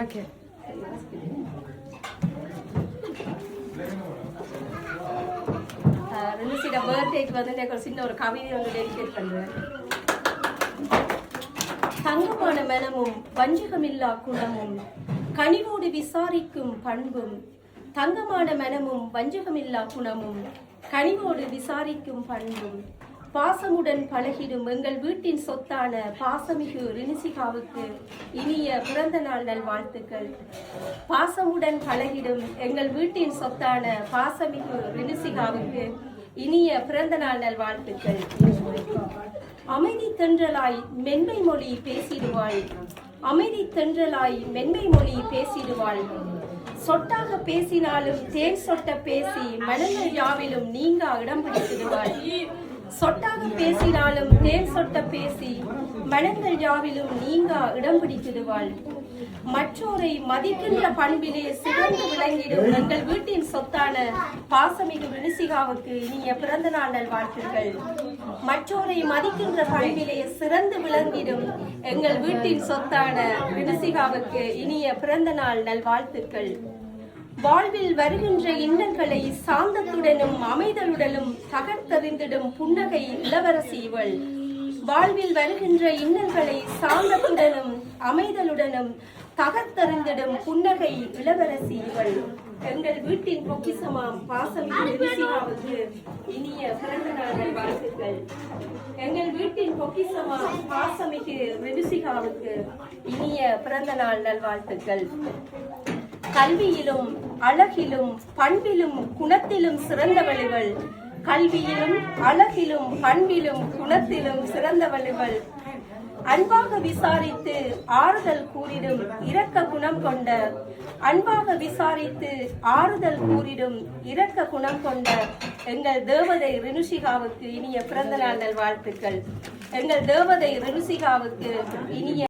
Okay. ரினிசியோட பர்த்டேக்கு வந்து சின்ன ஒரு கவிதை வந்து டெடிகேட் பண்றேன். தங்கமான மனமும் வஞ்சகமில்லா குணமும் கனிவோடு விசாரிக்கும் பண்பும், தங்கமான மனமும் வஞ்சகமில்லா குணமும் கனிவோடு விசாரிக்கும் பண்பும், பாசமுடன் பழகிடும் எங்கள் வீட்டின் சொத்தான பாசமிகு ரினிசிகாவுக்கு இனிய பிறந்த நாள் நல்வாழ்த்துக்கள். பாசமுடன் பழகிடும் எங்கள் வீட்டின் சொத்தான பாசமிகு ரினிசிகாவுக்கு இனிய பிறந்த நாள் நல்வாழ்த்துக்கள். அமைதி தென்றலாய் மென்மை மொழி பேசிடுவாள், அமைதி தென்றலாய் மென்மை மொழி பேசிடுவாள். சொட்டாக பேசினாலும் தேன் சொட்ட பேசி மனங்கள் யாவிலும் நீங்கா இடம் பிடித்திடுவாள். சொட்டாக பேசினாலும் தேன் சொட்ட பேசி மனங்கள் யாவிலும் நீங்கா இடம் பிடித்திடுவாள். மற்றோரை மதிக்கின்ற பண்பிலே சிறந்து விளங்கிடும் எங்கள் வீட்டின் சொத்தான பாசமிகு ரினிசிகாவுக்கு இனிய பிறந்த நாள் நல்வாழ்த்துக்கள். மற்றோரை மதிக்கின்ற பண்பிலே சிறந்து விளங்கிடும் எங்கள் வீட்டின் சொத்தான ரினிசிகாவுக்கு இனிய பிறந்த நாள் நல்வாழ்த்துக்கள். வாழ்வில் வருகின்ற இன்னல்களை சாந்தத்துடனும் அமைதலுடனும் தகர்த்தறிந்திடும் புன்னகை இளவரசி இவள். வாழ்வில் வருகின்ற இன்னல்களை சாந்தத்துடனும் அமைதலுடனும் தகர்த்தறிந்திடும் புன்னகை இளவரசி இவள். எங்கள் வீட்டின் பொக்கிசமாம் பாசமிகு ரினிசிகாவுக்கு இனிய பிறந்த நாள் நல்வாழ்த்துக்கள். எங்கள் வீட்டின் பொக்கிசமாம் பாசமிகு ரினிசிகாவுக்கு இனிய பிறந்த நாள் நல்வாழ்த்துக்கள். கல்வியிலும் அழகிலும் பண்பிலும் குணத்திலும் சிறந்தவள் இவள். கல்வியிலும் அழகிலும் பண்பிலும் குணத்திலும் சிறந்தவள் இவள். அன்பாக விசாரித்து ஆறுதல் கூறிடும் இரக்க குணம் கொண்ட, அன்பாக விசாரித்து ஆறுதல் கூறிடும் இரக்க குணம் கொண்ட எங்கள் தேவதை ரினிசிகாவுக்கு இனிய பிறந்த நாள் நல்வாழ்த்துக்கள். எங்கள் தேவதை ரினிசிகாவுக்கு இனிய